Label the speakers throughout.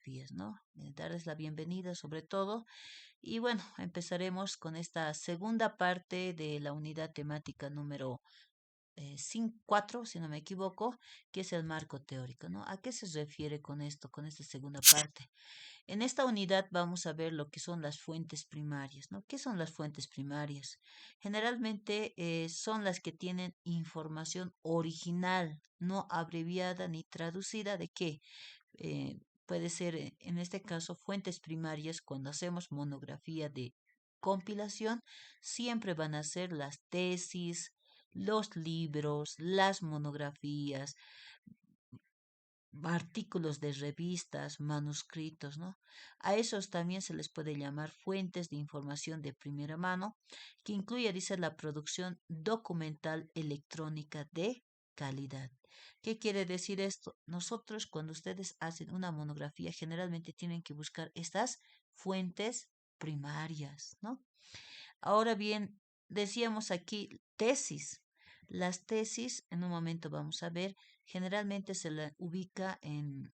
Speaker 1: monografías, ¿no? Darles la bienvenida sobre todo. Y bueno, empezaremos con esta segunda parte de la unidad temática número 4, si no me equivoco, que es el marco teórico, ¿no? ¿A qué se refiere con esto, con esta segunda parte? En esta unidad vamos a ver lo que son las fuentes primarias, ¿no? ¿Qué son las fuentes primarias? Generalmente son las que tienen información original, no abreviada ni traducida. ¿De qué? Puede ser, en este caso, fuentes primarias cuando hacemos monografía de compilación, siempre van a ser las tesis, los libros, las monografías, artículos de revistas, manuscritos, ¿no? A esos también se les puede llamar fuentes de información de primera mano, que incluye, dice, la producción documental electrónica de calidad. ¿Qué quiere decir esto? Nosotros, cuando ustedes hacen una monografía, generalmente tienen que buscar estas fuentes primarias, ¿no? Ahora bien, decíamos aquí tesis. Las tesis, en un momento vamos a ver, generalmente se la ubica en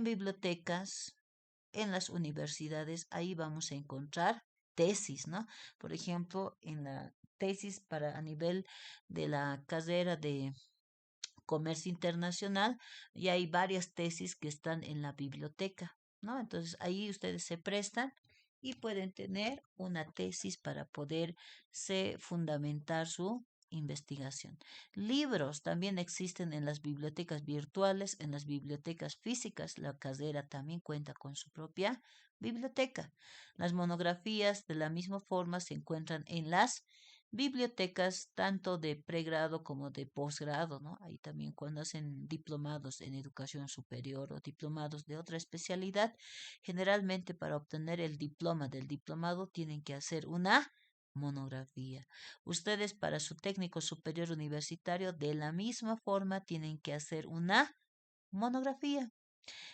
Speaker 1: bibliotecas, en las universidades, ahí vamos a encontrar tesis, ¿no? Por ejemplo, en la tesis para a nivel de la carrera de comercio internacional, y hay varias tesis que están en la biblioteca, ¿no? Entonces ahí ustedes se prestan y pueden tener una tesis para poderse fundamentar su investigación. Libros también existen en las bibliotecas virtuales, en las bibliotecas físicas. La carrera también cuenta con su propia biblioteca. Las monografías de la misma forma se encuentran en las bibliotecas tanto de pregrado como de posgrado, ¿no? Ahí también cuando hacen diplomados en educación superior o diplomados de otra especialidad, generalmente para obtener el diploma del diplomado tienen que hacer una monografía. Ustedes para su técnico superior universitario de la misma forma tienen que hacer una monografía.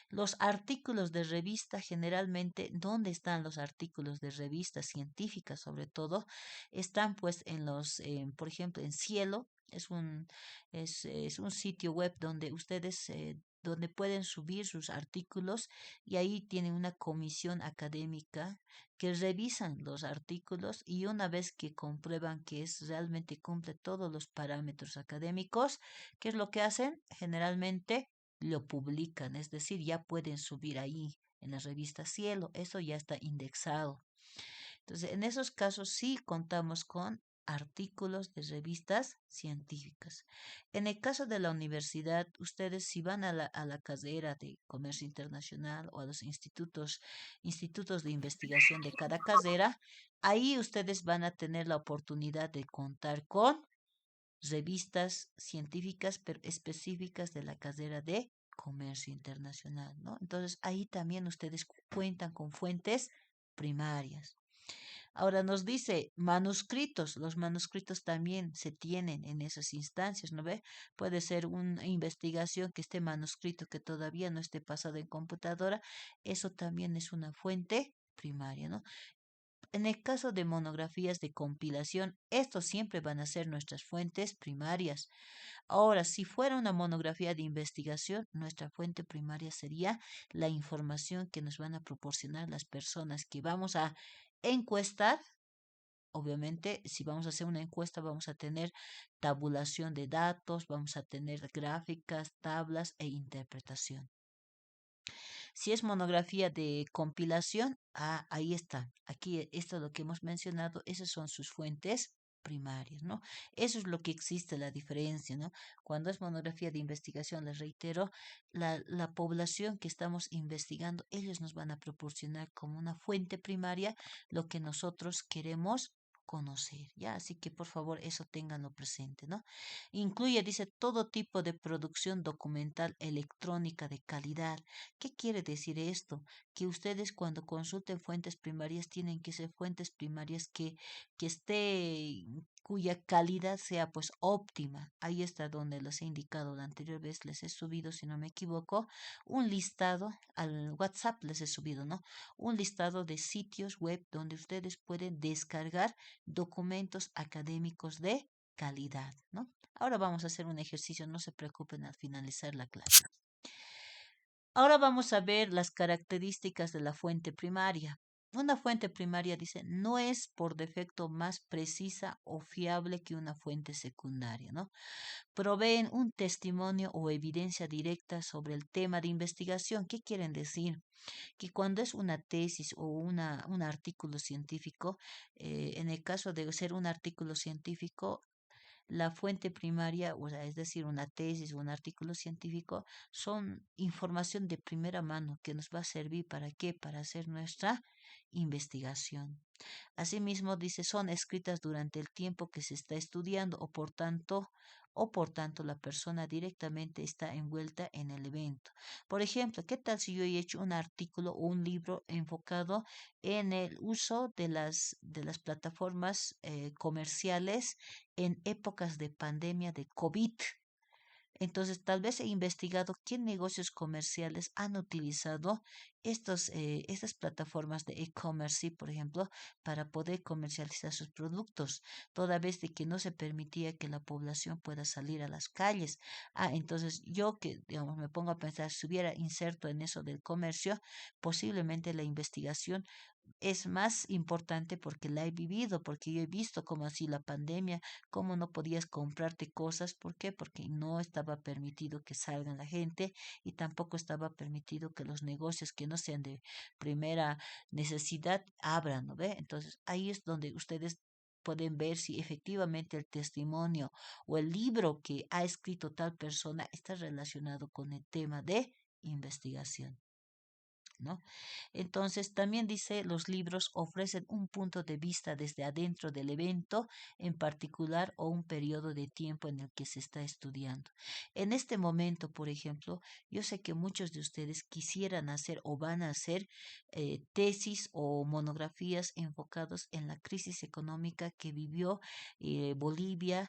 Speaker 1: Los artículos de revista, generalmente, ¿dónde están los artículos de revistas científicas? Sobre todo, están pues en por ejemplo, en Cielo, es un sitio web donde ustedes, donde pueden subir sus artículos y ahí tienen una comisión académica que revisan los artículos y una vez que comprueban que realmente cumple todos los parámetros académicos, ¿qué es lo que hacen? Generalmente lo publican, es decir, ya pueden subir ahí en la revista Cielo, eso ya está indexado. Entonces, en esos casos sí contamos con artículos de revistas científicas. En el caso de la universidad, ustedes si van a la carrera de comercio internacional o a los institutos de investigación de cada carrera, ahí ustedes van a tener la oportunidad de contar con revistas científicas pero específicas de la carrera de comercio internacional, ¿no? Entonces ahí también ustedes cuentan con fuentes primarias. Ahora nos dice manuscritos, los manuscritos también se tienen en esas instancias, ¿no ve? Puede ser una investigación que esté manuscrito que todavía no esté pasado en computadora, eso también es una fuente primaria, ¿no? En el caso de monografías de compilación, estos siempre van a ser nuestras fuentes primarias. Ahora, si fuera una monografía de investigación, nuestra fuente primaria sería la información que nos van a proporcionar las personas que vamos a encuestar. Obviamente, si vamos a hacer una encuesta, vamos a tener tabulación de datos, vamos a tener gráficas, tablas e interpretación. Si es monografía de compilación, ahí está. Aquí, esto es lo que hemos mencionado, esas son sus fuentes primarias, ¿no? Eso es lo que existe, la diferencia, ¿no? Cuando es monografía de investigación, les reitero, la población que estamos investigando, ellos nos van a proporcionar como una fuente primaria lo que nosotros queremos conocer, ¿ya? Así que por favor eso ténganlo presente, ¿no? Incluye, dice, todo tipo de producción documental electrónica de calidad. ¿Qué quiere decir esto? Que ustedes cuando consulten fuentes primarias tienen que ser fuentes primarias que esté, cuya calidad sea pues óptima. Ahí está donde les he indicado la anterior vez, les he subido, si no me equivoco, un listado, al WhatsApp les he subido, ¿no? Un listado de sitios web donde ustedes pueden descargar documentos académicos de calidad, ¿no? Ahora vamos a hacer un ejercicio, no se preocupen al finalizar la clase. Ahora vamos a ver las características de la fuente primaria. Una fuente primaria, dice, no es por defecto más precisa o fiable que una fuente secundaria, ¿no? Proveen un testimonio o evidencia directa sobre el tema de investigación. ¿Qué quieren decir? Que cuando es una tesis o un artículo científico, en el caso de ser un artículo científico, la fuente primaria, o sea, es decir, una tesis o un artículo científico, son información de primera mano que nos va a servir para qué, para hacer nuestra investigación. Asimismo, dice, son escritas durante el tiempo que se está estudiando o por tanto la persona directamente está envuelta en el evento. Por ejemplo, ¿qué tal si yo he hecho un artículo o un libro enfocado en el uso de las plataformas comerciales en épocas de pandemia de COVID? Entonces, tal vez he investigado qué negocios comerciales han utilizado estas plataformas de e-commerce, sí, por ejemplo, para poder comercializar sus productos, toda vez de que no se permitía que la población pueda salir a las calles. Entonces yo que, digamos, me pongo a pensar, si hubiera inserto en eso del comercio, posiblemente la investigación es más importante porque la he vivido, porque yo he visto cómo así la pandemia, cómo no podías comprarte cosas. ¿Por qué? Porque no estaba permitido que salgan la gente y tampoco estaba permitido que los negocios que no sean de primera necesidad abran, ¿no ve? Entonces ahí es donde ustedes pueden ver si efectivamente el testimonio o el libro que ha escrito tal persona está relacionado con el tema de investigación, ¿no? Entonces, también dice, los libros ofrecen un punto de vista desde adentro del evento en particular o un periodo de tiempo en el que se está estudiando. En este momento, por ejemplo, yo sé que muchos de ustedes quisieran hacer o van a hacer tesis o monografías enfocados en la crisis económica que vivió Bolivia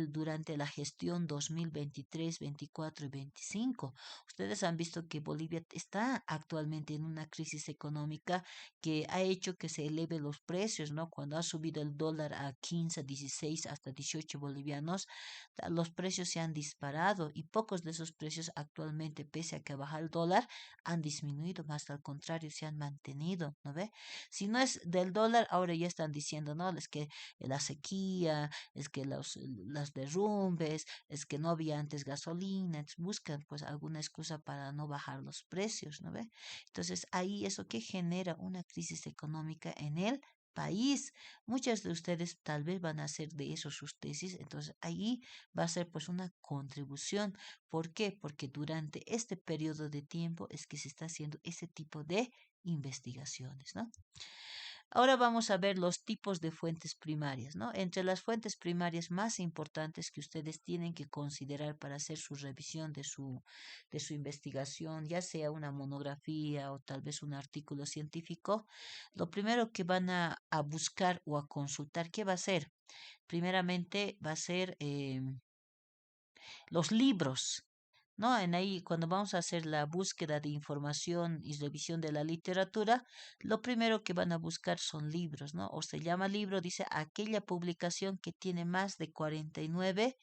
Speaker 1: durante la gestión 2023, 24 y 25. Ustedes han visto que Bolivia está actualmente en una crisis económica que ha hecho que se eleve los precios, ¿no? Cuando ha subido el dólar a 15, 16, hasta 18 bolivianos, los precios se han disparado y pocos de esos precios actualmente, pese a que baja el dólar, han disminuido, más al contrario, se han mantenido, ¿no ve? Si no es del dólar, ahora ya están diciendo, ¿no? Es que la sequía, es que las derrumbes, es que no había antes gasolina, buscan pues alguna excusa para no bajar los precios, ¿no ve? Entonces ahí eso que genera una crisis económica en el país. Muchas de ustedes tal vez van a hacer de eso sus tesis, entonces ahí va a ser pues una contribución. ¿Por qué? Porque durante este periodo de tiempo es que se está haciendo ese tipo de investigaciones, ¿no? Ahora vamos a ver los tipos de fuentes primarias, ¿no? Entre las fuentes primarias más importantes que ustedes tienen que considerar para hacer su revisión de su investigación, ya sea una monografía o tal vez un artículo científico, lo primero que van a buscar o a consultar, ¿qué va a ser? Primeramente va a ser los libros, ¿no? En ahí, cuando vamos a hacer la búsqueda de información y revisión de la literatura, lo primero que van a buscar son libros, ¿no? O se llama libro, dice, aquella publicación que tiene más de 49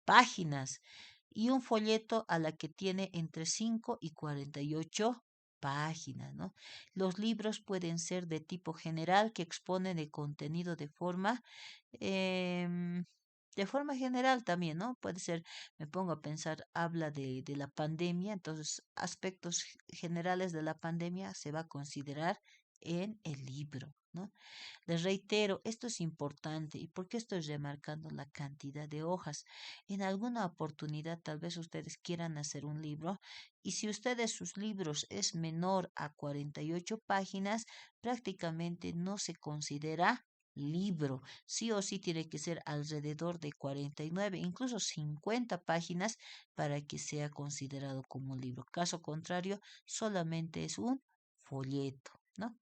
Speaker 1: páginas y un folleto a la que tiene entre 5 y 48 páginas, ¿no? Los libros pueden ser de tipo general que exponen el contenido em, de forma general también, ¿no? Puede ser, me pongo a pensar, habla de la pandemia, entonces aspectos generales de la pandemia se va a considerar en el libro, ¿no? Les reitero, esto es importante. ¿Y por qué estoy remarcando la cantidad de hojas? En alguna oportunidad tal vez ustedes quieran hacer un libro y si ustedes sus libros es menor a 48 páginas, prácticamente no se considera libro. Sí o sí tiene que ser alrededor de 49, incluso 50 páginas para que sea considerado como un libro. Caso contrario, solamente es un folleto, ¿no?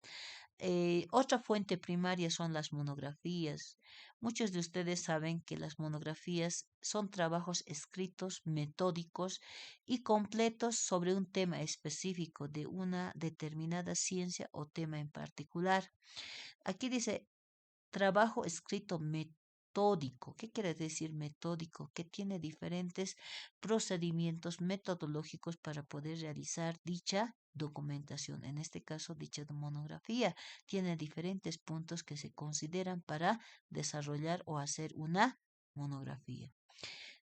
Speaker 1: Otra fuente primaria son las monografías. Muchos de ustedes saben que las monografías son trabajos escritos, metódicos y completos sobre un tema específico de una determinada ciencia o tema en particular. Aquí dice trabajo escrito metódico. ¿Qué quiere decir metódico? Que tiene diferentes procedimientos metodológicos para poder realizar dicha documentación. En este caso, dicha monografía tiene diferentes puntos que se consideran para desarrollar o hacer una monografía.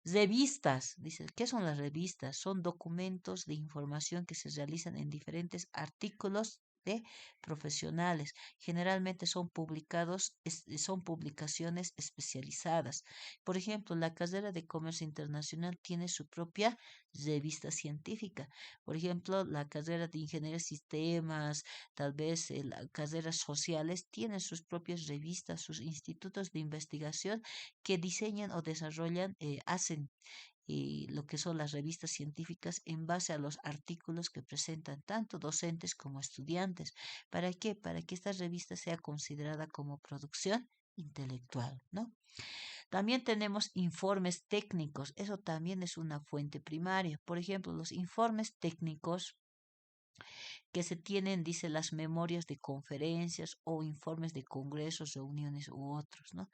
Speaker 1: Revistas, dice, ¿qué son las revistas? Son documentos de información que se realizan en diferentes artículos de profesionales. Generalmente son publicaciones especializadas. Por ejemplo, la carrera de comercio internacional tiene su propia revista científica. Por ejemplo, la carrera de ingeniería de sistemas, tal vez las carreras sociales, tienen sus propias revistas, sus institutos de investigación que diseñan o desarrollan, hacen lo que son las revistas científicas en base a los artículos que presentan tanto docentes como estudiantes. ¿Para qué? Para que esta revista sea considerada como producción intelectual, ¿no? También tenemos informes técnicos. Eso también es una fuente primaria. Por ejemplo, los informes técnicos que se tienen, dice, las memorias de conferencias o informes de congresos, reuniones u otros, ¿no?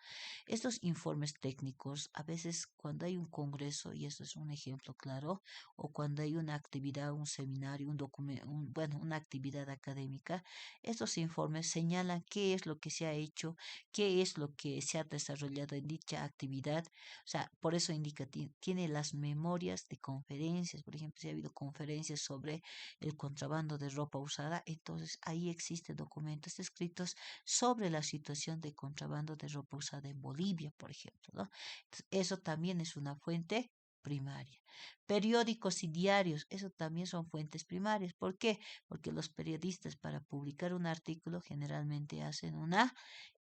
Speaker 1: Estos informes técnicos, a veces cuando hay un congreso, y eso es un ejemplo claro, o cuando hay una actividad, un seminario, un documento, bueno, una actividad académica, estos informes señalan qué es lo que se ha hecho, qué es lo que se ha desarrollado en dicha actividad. O sea, por eso indica, tiene las memorias de conferencias. Por ejemplo, si ha habido conferencias sobre el contrabando de ropa usada, entonces ahí existen documentos escritos sobre la situación de contrabando de ropa usada en Bolivia, por ejemplo, ¿no? Entonces, eso también es una fuente primaria. Periódicos y diarios, eso también son fuentes primarias. ¿Por qué? Porque los periodistas para publicar un artículo generalmente hacen una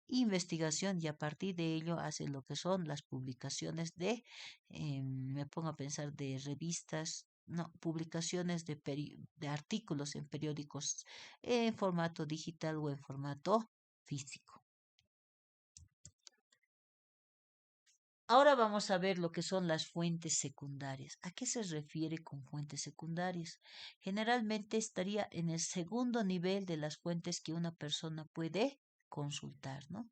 Speaker 1: investigación y a partir de ello hacen lo que son las publicaciones de, me pongo a pensar, de revistas, no, publicaciones de artículos en periódicos en formato digital o en formato físico. Ahora vamos a ver lo que son las fuentes secundarias. ¿A qué se refiere con fuentes secundarias? Generalmente estaría en el segundo nivel de las fuentes que una persona puede consultar, ¿no?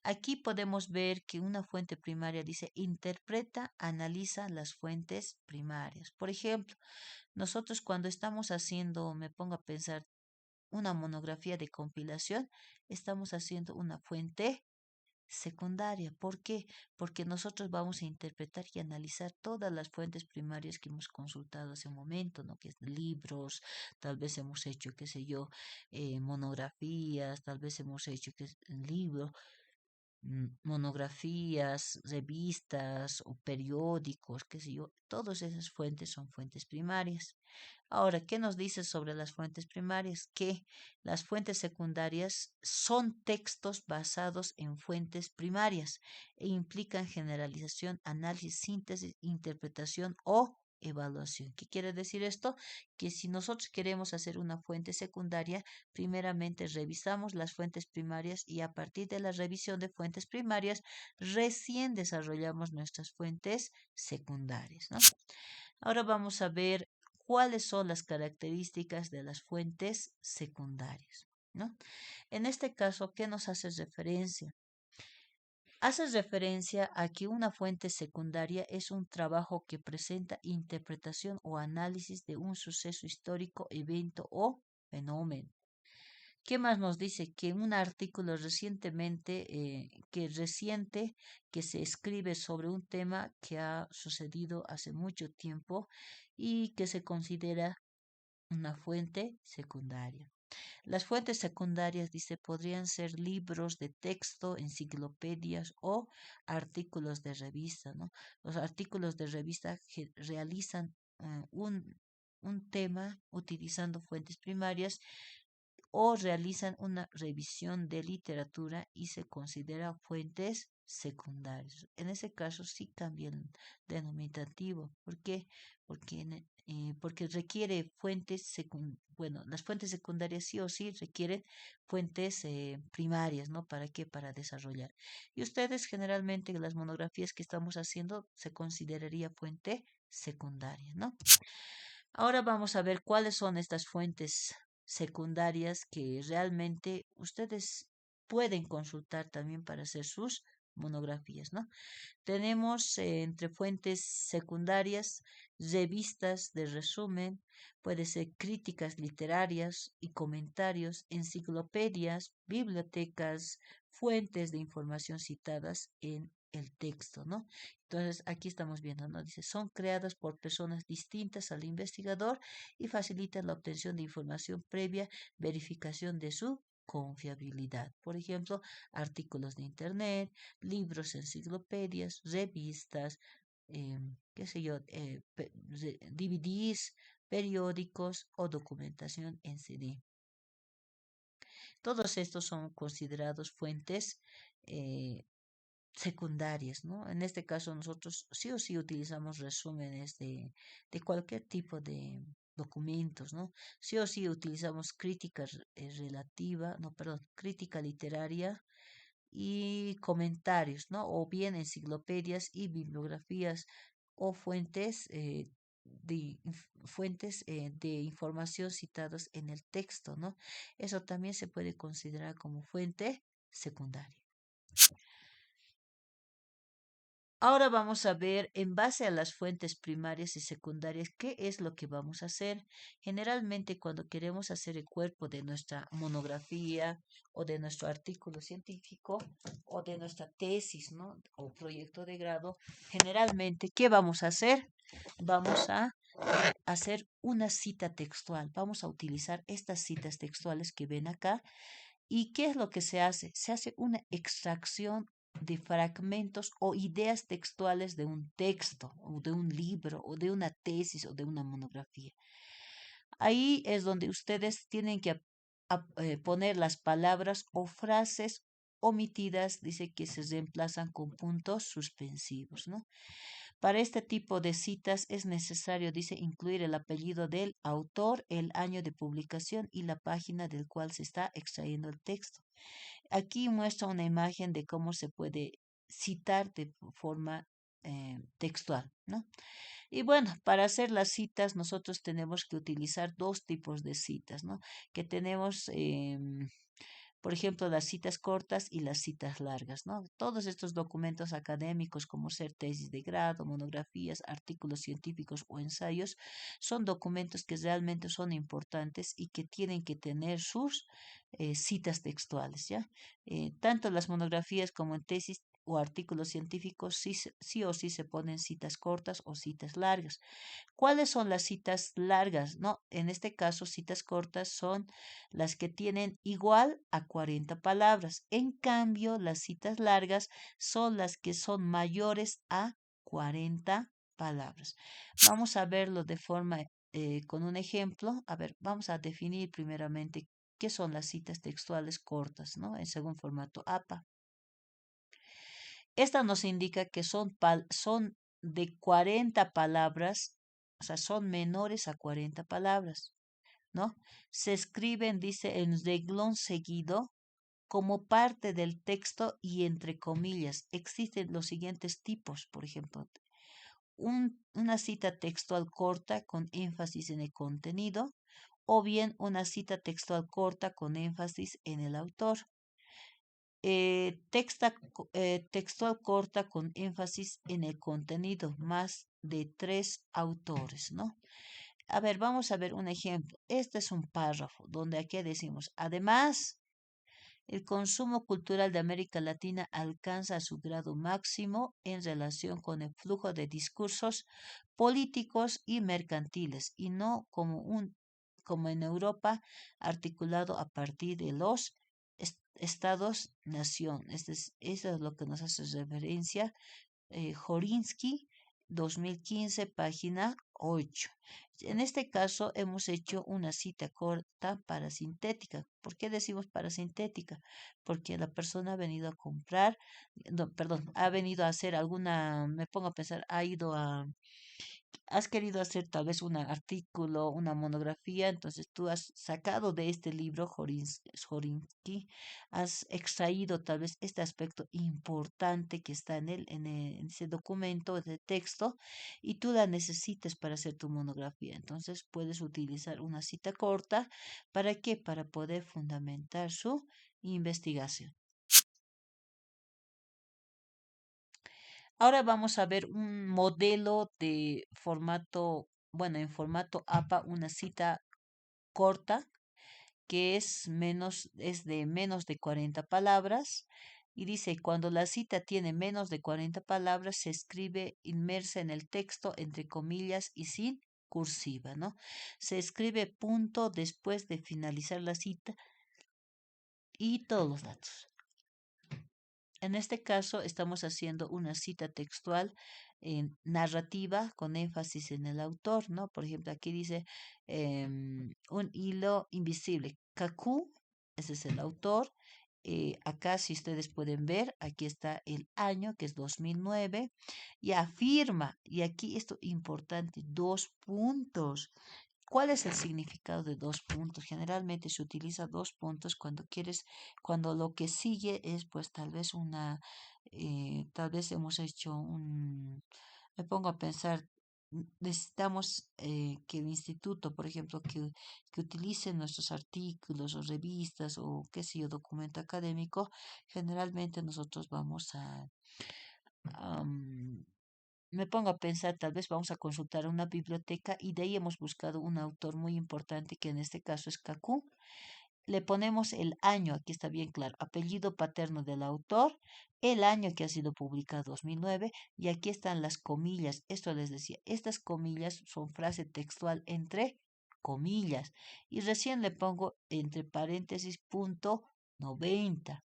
Speaker 1: Aquí podemos ver que una fuente primaria dice interpreta, analiza las fuentes primarias. Por ejemplo, nosotros cuando estamos haciendo, me pongo a pensar, una monografía de compilación, estamos haciendo una fuente secundaria. ¿Por qué? Porque nosotros vamos a interpretar y analizar todas las fuentes primarias que hemos consultado hace un momento, ¿no? Que es libros, tal vez hemos hecho, qué sé yo, monografías, tal vez hemos hecho que es libros, monografías, revistas o periódicos, qué sé yo, todas esas fuentes son fuentes primarias. Ahora, ¿qué nos dice sobre las fuentes primarias? Que las fuentes secundarias son textos basados en fuentes primarias e implican generalización, análisis, síntesis, interpretación o evaluación. ¿Qué quiere decir esto? Que si nosotros queremos hacer una fuente secundaria, primeramente revisamos las fuentes primarias y a partir de la revisión de fuentes primarias, recién desarrollamos nuestras fuentes secundarias, ¿no? Ahora vamos a ver cuáles son las características de las fuentes secundarias, ¿no? En este caso, ¿qué nos hace referencia? Hace referencia a que una fuente secundaria es un trabajo que presenta interpretación o análisis de un suceso histórico, evento o fenómeno. ¿Qué más nos dice? Que un artículo reciente que se escribe sobre un tema que ha sucedido hace mucho tiempo y que se considera una fuente secundaria. Las fuentes secundarias, dice, podrían ser libros de texto, enciclopedias o artículos de revista, ¿no? Los artículos de revista realizan un tema utilizando fuentes primarias o realizan una revisión de literatura y se considera fuentes secundarias. En ese caso sí cambia el denominativo. ¿Por qué? Porque requiere bueno, las fuentes secundarias sí o sí requieren fuentes primarias, ¿no? ¿Para qué? Para desarrollar. Y ustedes generalmente las monografías que estamos haciendo se consideraría fuente secundaria, ¿no? Ahora vamos a ver cuáles son estas fuentes secundarias que realmente ustedes pueden consultar también para hacer sus monografías, ¿no? Tenemos entre fuentes secundarias, revistas de resumen, puede ser críticas literarias y comentarios, enciclopedias, bibliotecas, fuentes de información citadas en el texto, ¿no? Entonces, aquí estamos viendo, ¿no? Dice, son creadas por personas distintas al investigador y facilitan la obtención de información previa, verificación de su confiabilidad. Por ejemplo, artículos de internet, libros, enciclopedias, revistas, qué sé yo, DVDs, periódicos o documentación en CD. Todos estos son considerados fuentes eh, secundarias, ¿no? En este caso nosotros sí o sí utilizamos resúmenes de cualquier tipo de documentos, ¿no? Sí o sí utilizamos crítica relativa, no, perdón, crítica literaria y comentarios, ¿no? O bien enciclopedias y bibliografías o fuentes de información citadas en el texto, ¿no? Eso también se puede considerar como fuente secundaria. Ahora vamos a ver, en base a las fuentes primarias y secundarias, qué es lo que vamos a hacer. Generalmente, cuando queremos hacer el cuerpo de nuestra monografía o de nuestro artículo científico o de nuestra tesis, ¿no? O proyecto de grado, generalmente, ¿qué vamos a hacer? Vamos a hacer una cita textual. Vamos a utilizar estas citas textuales que ven acá. ¿Y qué es lo que se hace? Se hace una extracción de fragmentos o ideas textuales de un texto o de un libro o de una tesis o de una monografía. Ahí es donde ustedes tienen que poner las palabras o frases omitidas, dice que se reemplazan con puntos suspensivos, ¿no? Para este tipo de citas es necesario, dice, incluir el apellido del autor, el año de publicación y la página del cual se está extrayendo el texto. Aquí muestra una imagen de cómo se puede citar de forma textual, ¿no? Y bueno, para hacer las citas nosotros tenemos que utilizar dos tipos de citas, ¿no? Que tenemos, por ejemplo, las citas cortas y las citas largas, ¿no? Todos estos documentos académicos, como ser tesis de grado, monografías, artículos científicos o ensayos, son documentos que realmente son importantes y que tienen que tener sus citas textuales, ¿ya? Tanto las monografías como en tesis o artículos científicos sí, sí o sí se ponen citas cortas o citas largas. ¿Cuáles son las citas largas? No, en este caso, citas cortas son las que tienen igual a 40 palabras. En cambio, las citas largas son las que son mayores a 40 palabras. Vamos a verlo de forma con un ejemplo. A ver, vamos a definir primeramente qué son las citas textuales cortas, ¿no? En según formato APA. Esta nos indica que son de 40 palabras, o sea, son menores a 40 palabras, ¿no? Se escriben, dice, en reglón seguido como parte del texto y entre comillas. Existen los siguientes tipos, por ejemplo, una cita textual corta con énfasis en el contenido o bien una cita textual corta con énfasis en el autor. Textual corta con énfasis en el contenido, más de 3 autores, ¿no? A ver, vamos a ver un ejemplo. Este es un párrafo donde aquí decimos, además, el consumo cultural de América Latina alcanza su grado máximo en relación con el flujo de discursos políticos y mercantiles, y no como en Europa, articulado a partir de los estados-nación. Eso es lo que nos hace referencia Jorinsky, 2015, página 8. En este caso hemos hecho una cita corta parasintética. ¿Por qué decimos parasintética? Porque la persona ha venido a comprar, no, perdón, ha venido a hacer alguna, me pongo a pensar, has querido hacer tal vez un artículo, una monografía, entonces tú has sacado de este libro, Jorinsky, has extraído tal vez este aspecto importante que está en ese documento de texto y tú la necesites para hacer tu monografía. Entonces puedes utilizar una cita corta. ¿Para qué? Para poder fundamentar su investigación. Ahora vamos a ver un modelo de formato, bueno, en formato APA, una cita corta que es de menos de 40 palabras. Y dice, cuando la cita tiene menos de 40 palabras, se escribe inmersa en el texto, entre comillas y sin cursiva, ¿no? Se escribe punto después de finalizar la cita y todos los datos. En este caso, estamos haciendo una cita textual narrativa con énfasis en el autor, ¿no? Por ejemplo, aquí dice un hilo invisible. Kaku, ese es el autor. Acá, si ustedes pueden ver, aquí está el año, que es 2009, y afirma, y aquí esto importante, dos puntos. ¿Cuál es el significado de dos puntos? Generalmente se utiliza dos puntos cuando quieres, cuando lo que sigue es pues tal vez tal vez hemos hecho me pongo a pensar, necesitamos que el instituto, por ejemplo, que utilice nuestros artículos o revistas o qué sé yo, documento académico, generalmente nosotros vamos me pongo a pensar, tal vez vamos a consultar una biblioteca y de ahí hemos buscado un autor muy importante que en este caso es Cacú. Le ponemos el año, aquí está bien claro, apellido paterno del autor, el año que ha sido publicado 2009 y aquí están las comillas. Esto les decía, estas comillas son frase textual entre comillas y recién le pongo entre paréntesis punto 90.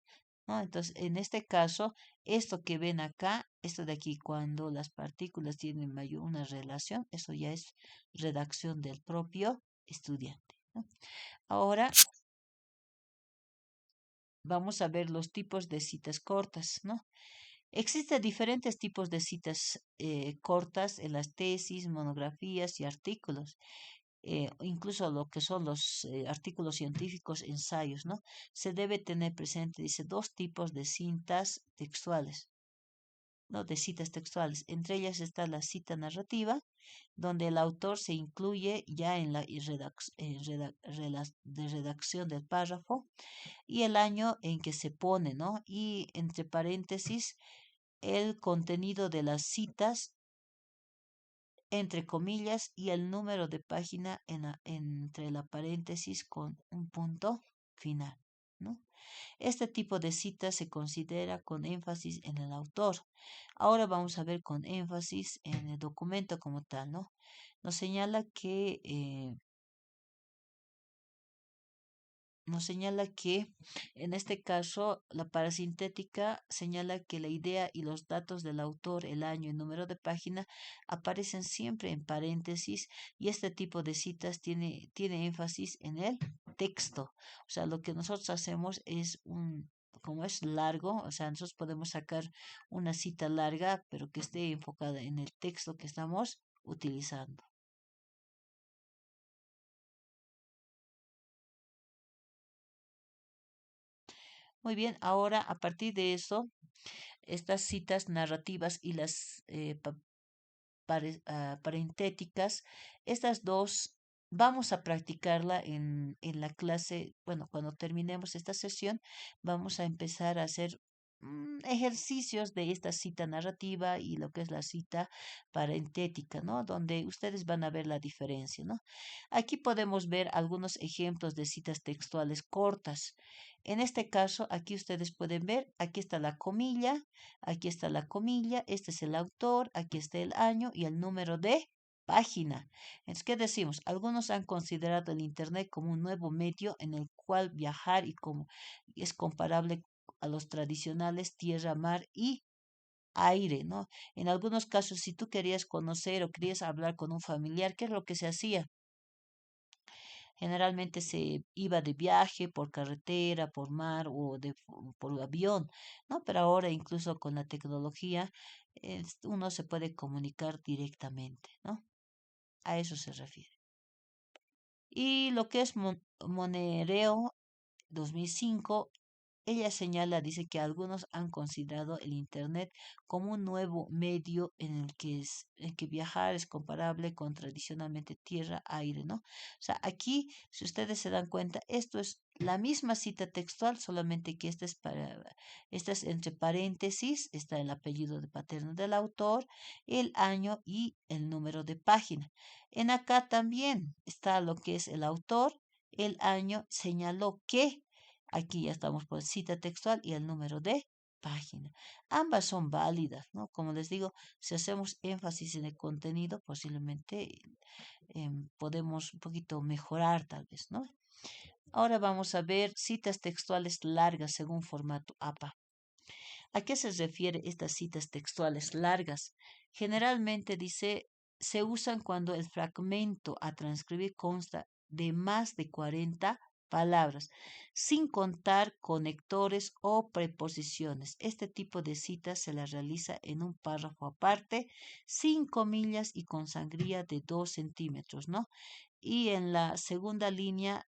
Speaker 1: ¿No? Entonces, en este caso, esto que ven acá, esto de aquí, cuando las partículas tienen mayor una relación, eso ya es redacción del propio estudiante, ¿no? Ahora vamos a ver los tipos de citas cortas, ¿no? Existen diferentes tipos de citas cortas en las tesis, monografías y artículos. Incluso lo que son los artículos científicos, ensayos, ¿no? Se debe tener presente, dice, dos tipos de cintas textuales. ¿No? De citas textuales. Entre ellas está la cita narrativa, donde el autor se incluye ya en la de redacción del párrafo y el año en que se pone, ¿no? Y entre paréntesis, el contenido de las citas, entre comillas, y el número de página entre la paréntesis con un punto final, ¿no? Este tipo de cita se considera con énfasis en el autor. Ahora vamos a ver con énfasis en el documento como tal, ¿no? Nos señala que nos señala que en este caso la parasintética señala que la idea y los datos del autor, el año y número de página aparecen siempre en paréntesis y este tipo de citas tiene énfasis en el texto. O sea, lo que nosotros hacemos es como es largo, o sea, nosotros podemos sacar una cita larga, pero que esté enfocada en el texto que estamos utilizando. Muy bien, ahora a partir de eso estas citas narrativas y las parentéticas, estas dos vamos a practicarla en la clase, bueno, cuando terminemos esta sesión, vamos a empezar a hacer ejercicios de esta cita narrativa y lo que es la cita parentética, ¿no? Donde ustedes van a ver la diferencia, ¿no? Aquí podemos ver algunos ejemplos de citas textuales cortas. En este caso, aquí ustedes pueden ver, aquí está la comilla, este es el autor, aquí está el año y el número de página. Entonces, ¿qué decimos? Algunos han considerado el Internet como un nuevo medio en el cual viajar y como es comparable a los tradicionales tierra, mar y aire, ¿no? En algunos casos, si tú querías conocer o querías hablar con un familiar, ¿qué es lo que se hacía? Generalmente se iba de viaje por carretera, por mar o por avión, ¿no? Pero ahora incluso con la tecnología uno se puede comunicar directamente, ¿no? A eso se refiere. Y lo que es Monereo 2005 Ella señala, dice que algunos han considerado el Internet como un nuevo medio en que viajar es comparable con tradicionalmente tierra, aire, ¿no? O sea, aquí, si ustedes se dan cuenta, esto es la misma cita textual, solamente que esta es entre paréntesis, está el apellido de paterno del autor, el año y el número de página. En acá también está lo que es el autor, el año, señaló que, aquí ya estamos por cita textual y el número de página. Ambas son válidas, ¿no? Como les digo, si hacemos énfasis en el contenido, posiblemente podemos un poquito mejorar tal vez, ¿no? Ahora vamos a ver citas textuales largas según formato APA. ¿A qué se refiere estas citas textuales largas? Generalmente dice, se usan cuando el fragmento a transcribir consta de más de 40 palabras, sin contar conectores o preposiciones. Este tipo de citas se las realiza en un párrafo aparte, sin comillas y con sangría de 2 centímetros, ¿no? Y en la segunda línea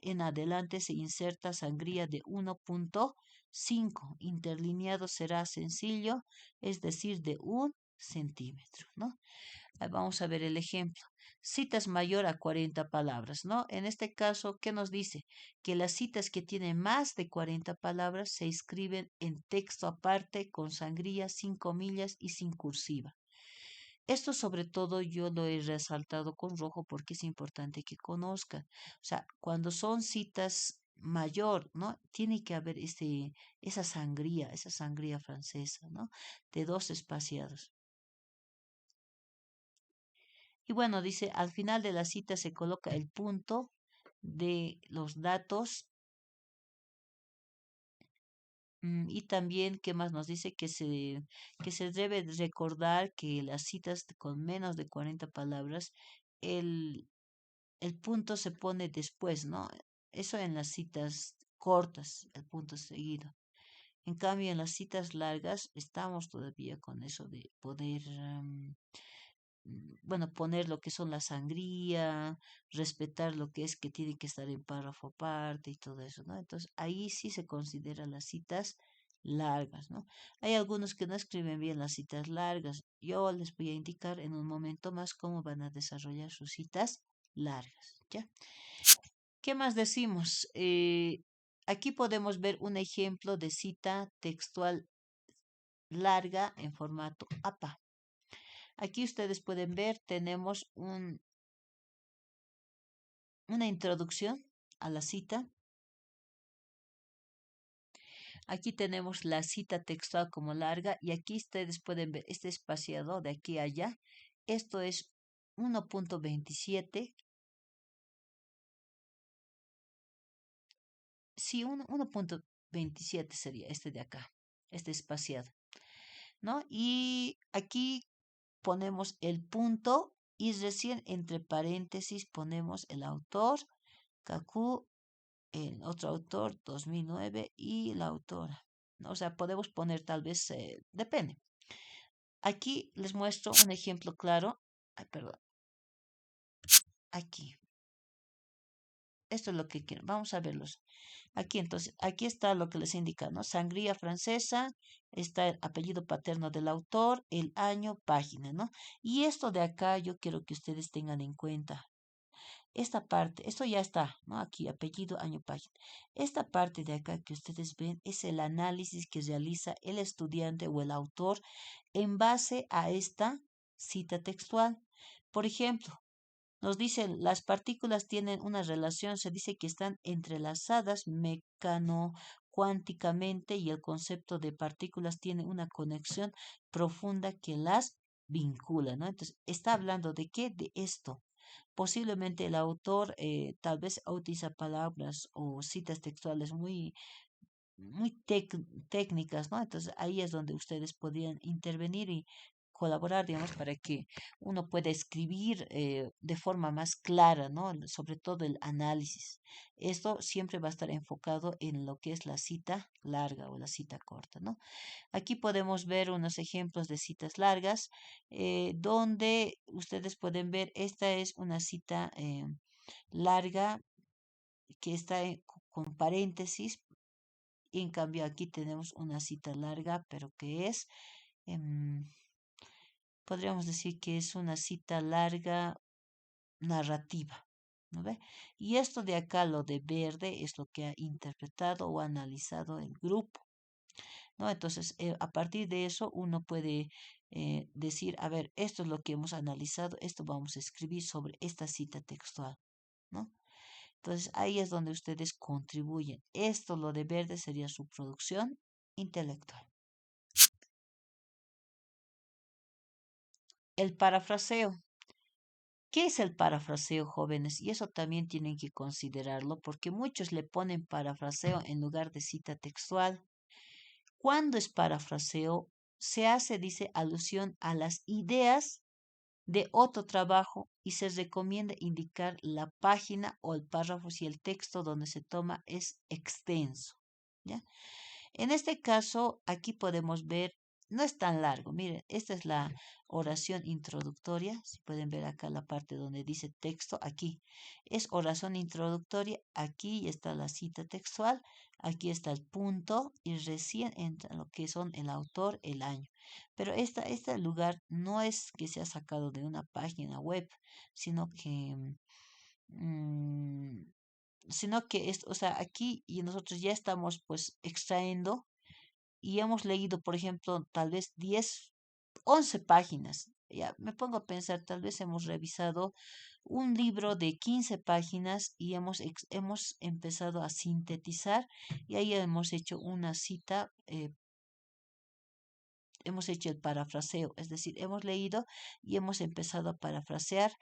Speaker 1: en adelante se inserta sangría de 1,5. Interlineado será sencillo, es decir, de 1 centímetro, ¿no? Vamos a ver el ejemplo. Citas mayor a 40 palabras, ¿no? En este caso, ¿qué nos dice? Que las citas que tienen más de 40 palabras se escriben en texto aparte, con sangría, sin comillas y sin cursiva. Esto sobre todo yo lo he resaltado con rojo porque es importante que conozcan. O sea, cuando son citas mayor, ¿no? Tiene que haber esa sangría francesa, ¿no? De dos espaciados. Y bueno, dice, al final de la cita se coloca el punto de los datos. Y también, ¿qué más nos dice? Que se debe recordar que las citas con menos de 40 palabras, el, el punto se pone después, ¿no? Eso en las citas cortas, el punto seguido. En cambio, en las citas largas estamos todavía con eso de poder, bueno, poner lo que son la sangría, respetar lo que es que tiene que estar en párrafo aparte y todo eso, ¿no? Entonces, ahí sí se consideran las citas largas, ¿no? Hay algunos que no escriben bien las citas largas. Yo les voy a indicar en un momento más cómo van a desarrollar sus citas largas, ¿ya? ¿Qué más decimos? Aquí podemos ver un ejemplo de cita textual larga en formato APA. Aquí ustedes pueden ver, tenemos una introducción a la cita. Aquí tenemos la cita textual como larga y aquí ustedes pueden ver este espaciado de aquí a allá. Esto es 1,27. Sí, 1,27 sería este de acá, este espaciado, ¿no? Y aquí ponemos el punto y recién entre paréntesis ponemos el autor, Kaku, el otro autor, 2009, y la autora, ¿no? O sea, podemos poner tal vez, depende. Aquí les muestro un ejemplo claro. Ay, perdón. Aquí. Esto es lo que quiero. Vamos a verlos. Aquí entonces, aquí está lo que les indica, ¿no? Sangría francesa, está el apellido paterno del autor, el año, página, ¿no? Y esto de acá yo quiero que ustedes tengan en cuenta. Esta parte, esto ya está, ¿no? Aquí, apellido, año, página. Esta parte de acá que ustedes ven es el análisis que realiza el estudiante o el autor en base a esta cita textual. Por ejemplo, nos dicen las partículas tienen una relación, se dice que están entrelazadas mecano-cuánticamente y el concepto de partículas tiene una conexión profunda que las vincula, ¿no? Entonces, está hablando de qué? De esto. Posiblemente el autor tal vez utiliza palabras o citas textuales muy técnicas, ¿no? Entonces ahí es donde ustedes podrían intervenir y colaborar, digamos, para que uno pueda escribir de forma más clara, ¿no? Sobre todo el análisis. Esto siempre va a estar enfocado en lo que es la cita larga o la cita corta, ¿no? Aquí podemos ver unos ejemplos de citas largas, donde ustedes pueden ver, esta es una cita larga que está con paréntesis Y en cambio aquí tenemos una cita larga, pero que es, em, podríamos decir que es una cita larga narrativa. ¿No ve? Y esto de acá, lo de verde, es lo que ha interpretado o analizado el grupo. ¿No? Entonces, a partir de eso, uno puede decir, a ver, esto es lo que hemos analizado, esto vamos a escribir sobre esta cita textual, ¿no? Entonces, ahí es donde ustedes contribuyen. Esto, lo de verde, sería su producción intelectual. El parafraseo. ¿Qué es el parafraseo, jóvenes? Y eso también tienen que considerarlo porque muchos le ponen parafraseo en lugar de cita textual. Cuando es parafraseo, se hace, dice, alusión a las ideas de otro trabajo y se recomienda indicar la página o el párrafo si el texto donde se toma es extenso. ¿Ya? En este caso, aquí podemos ver, no es tan largo. Miren, esta es la oración introductoria. Si pueden ver acá la parte donde dice texto, aquí es oración introductoria. Aquí está la cita textual. Aquí está el punto y recién entra lo que son el autor, el año. Pero este lugar no es que se ha sacado de una página web, sino que mm, o sea, aquí y nosotros ya estamos pues extrayendo y hemos leído, por ejemplo, tal vez 10 11 páginas. Ya me pongo a pensar, tal vez hemos revisado un libro de 15 páginas y hemos empezado a sintetizar y ahí hemos hecho una cita, hemos hecho el parafraseo, es decir, hemos leído y hemos empezado a parafrasear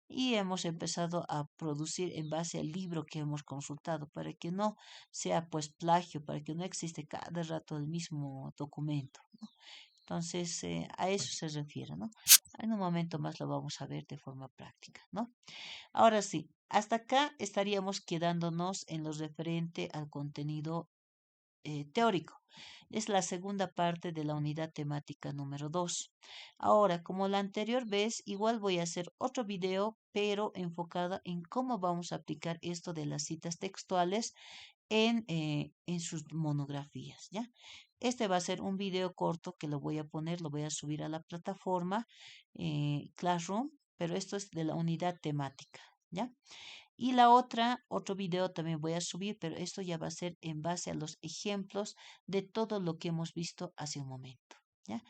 Speaker 1: y hemos empezado a producir en base al libro que hemos consultado para que no sea pues plagio, para que no existe cada rato el mismo documento, ¿no? Entonces, a eso se refiere, ¿no? En un momento más lo vamos a ver de forma práctica, ¿no? Ahora sí, hasta acá estaríamos quedándonos en lo referente al contenido teórico. Es la segunda parte de la unidad temática número 2. Ahora, como la anterior vez, igual voy a hacer otro video, pero enfocado en cómo vamos a aplicar esto de las citas textuales en sus monografías, ¿ya? Este va a ser un video corto que lo voy a poner, lo voy a subir a la plataforma Classroom, pero esto es de la unidad temática, ¿ya? Y la otro video también voy a subir, pero esto ya va a ser en base a los ejemplos de todo lo que hemos visto hace un momento, ¿ya?